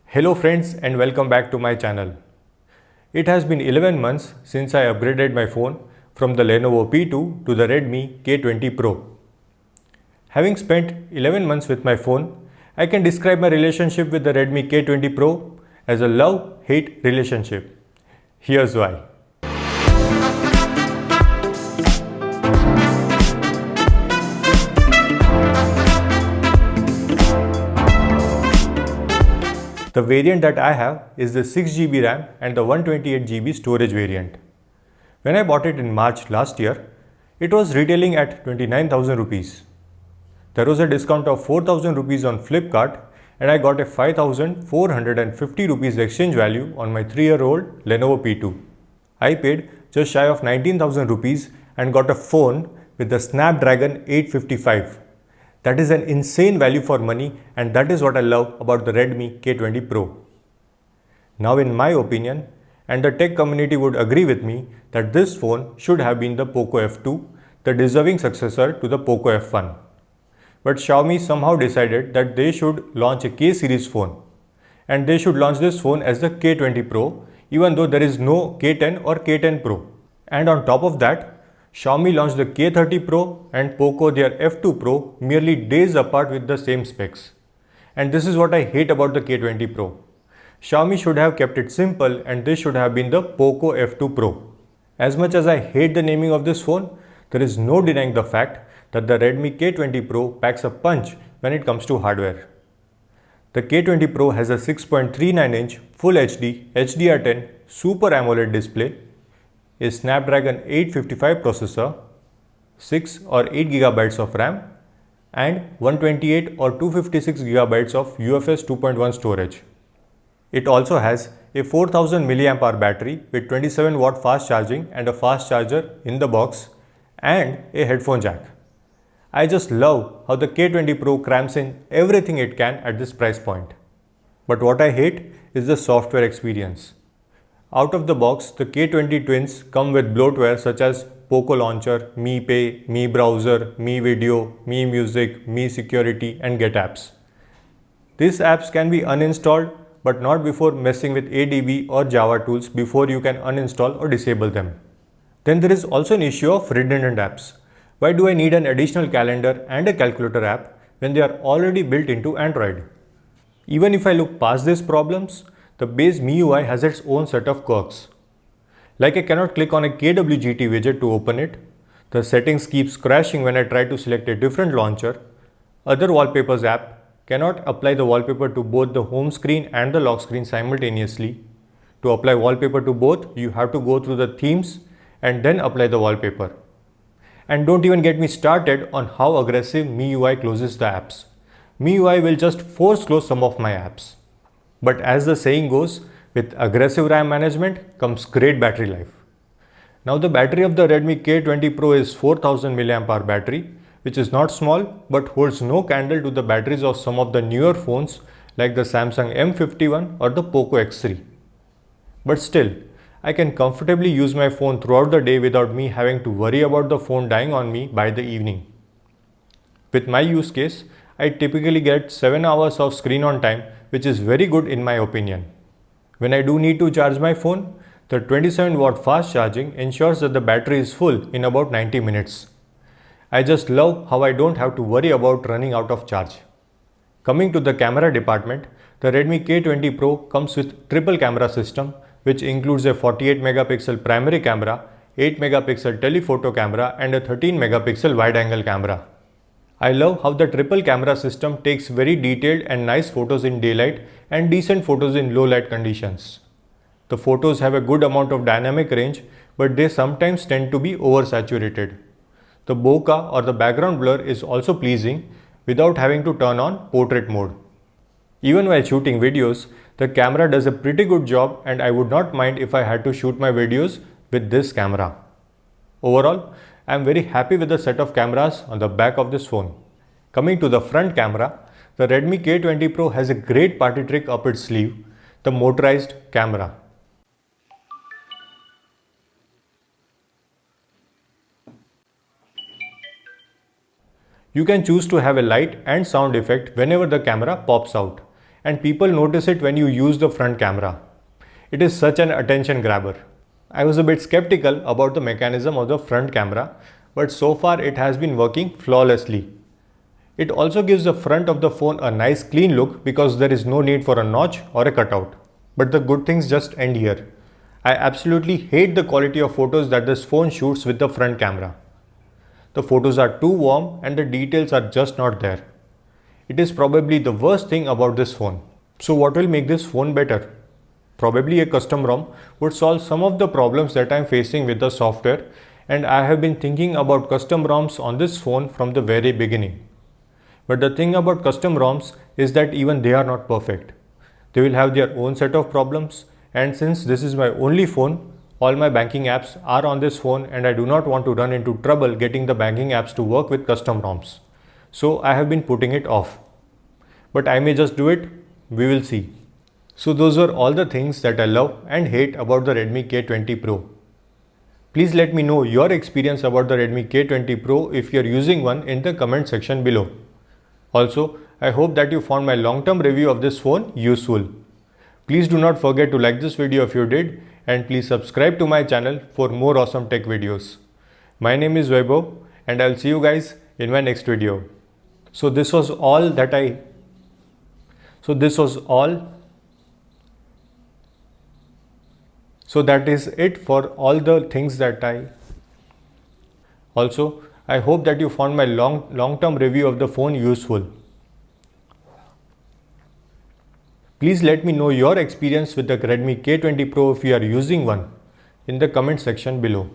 Hello friends and welcome back to my channel. It has been 11 months since I upgraded my phone from the Lenovo P2 to the Redmi K20 Pro. Having spent 11 months with my phone, I can describe my relationship with the Redmi K20 Pro as a love-hate relationship. Here's why. The variant that I have is the 6GB RAM and the 128GB storage variant. When I bought it in March last year, it was retailing at 29,000 rupees. There was a discount of 4,000 rupees on Flipkart and I got a 5,450 rupees exchange value on my 3-year-old Lenovo P2. I paid just shy of 19,000 rupees and got a phone with the Snapdragon 855. That is an insane value for money, and that is what I love about the Redmi K20 Pro. Now in my opinion, and the tech community would agree with me, that this phone should have been the Poco F2, the deserving successor to the Poco F1. But Xiaomi somehow decided that they should launch a K series phone, and they should launch this phone as the K20 Pro, even though there is no K10 or K10 Pro. And on top of that, Xiaomi launched the K30 Pro and Poco their F2 Pro merely days apart with the same specs. And this is what I hate about the K20 Pro. Xiaomi should have kept it simple and this should have been the Poco F2 Pro. As much as I hate the naming of this phone, there is no denying the fact that the Redmi K20 Pro packs a punch when it comes to hardware. The K20 Pro has a 6.39-inch Full HD HDR10 Super AMOLED display, a Snapdragon 855 processor, 6 or 8 GB of RAM, and 128 or 256 GB of UFS 2.1 storage. It also has a 4000 mAh battery with 27 watt fast charging and a fast charger in the box, and a headphone jack. I just love how the K20 Pro crams in everything it can at this price point. But what I hate is the software experience. Out of the box, the K20 twins come with bloatware such as Poco Launcher, Mi Pay, Mi Browser, Mi Video, Mi Music, Mi Security and Get Apps. These apps can be uninstalled but not before messing with ADB or Java tools before you can uninstall or disable them. Then there is also an issue of redundant apps. Why do I need an additional calendar and a calculator app when they are already built into Android? Even if I look past these problems, the base MIUI has its own set of quirks. Like I cannot click on a KWGT widget to open it, the settings keeps crashing when I try to select a different launcher, other wallpapers app cannot apply the wallpaper to both the home screen and the lock screen simultaneously. To apply wallpaper to both, you have to go through the themes and then apply the wallpaper. And don't even get me started on how aggressive MIUI closes the apps. MIUI will just force close some of my apps. But as the saying goes, with aggressive RAM management comes great battery life. Now the battery of the Redmi K20 Pro is 4000 mAh battery, which is not small but holds no candle to the batteries of some of the newer phones like the Samsung M51 or the Poco X3. But still, I can comfortably use my phone throughout the day without me having to worry about the phone dying on me by the evening. With my use case, I typically get 7 hours of screen on time, which is very good in my opinion. When I do need to charge my phone, the 27 watt fast charging ensures that the battery is full in about 90 minutes. I just love how I don't have to worry about running out of charge. Coming to the camera department, the Redmi K20 Pro comes with triple camera system, which includes a 48 megapixel primary camera, 8 megapixel telephoto camera and a 13 megapixel wide angle camera. I love how the triple camera system takes very detailed and nice photos in daylight and decent photos in low light conditions. The photos have a good amount of dynamic range, but they sometimes tend to be oversaturated. The bokeh or the background blur is also pleasing without having to turn on portrait mode. Even while shooting videos, the camera does a pretty good job and I would not mind if I had to shoot my videos with this camera. Overall, I am very happy with the set of cameras on the back of this phone. Coming to the front camera, the Redmi K20 Pro has a great party trick up its sleeve, the motorized camera. You can choose to have a light and sound effect whenever the camera pops out. and people notice it when you use the front camera. It is such an attention grabber. I was a bit skeptical about the mechanism of the front camera, but so far it has been working flawlessly. It also gives the front of the phone a nice clean look because there is no need for a notch or a cutout. But the good things just end here. I absolutely hate the quality of photos that this phone shoots with the front camera. The photos are too warm and the details are just not there. It is probably the worst thing about this phone. So what will make this phone better? Probably a custom ROM would solve some of the problems that I am facing with the software, and I have been thinking about custom ROMs on this phone from the very beginning. But the thing about custom ROMs is that even they are not perfect. They will have their own set of problems, and since this is my only phone, all my banking apps are on this phone and I do not want to run into trouble getting the banking apps to work with custom ROMs. So I have been putting it off. But I may just do it, we will see. So those are all the things that I love and hate about the Redmi K20 Pro. Please let me know your experience about the Redmi K20 Pro if you are using one in the comment section below. Also, I hope that you found my long-term review of this phone useful. Please do not forget to like this video if you did, and please subscribe to my channel for more awesome tech videos. My name is Vaibhav and I'll see you guys in my next video. So that is it for all the things that I hope that you found my long-term review of the phone useful. Please let me know your experience with the Redmi K20 Pro if you are using one in the comment section below.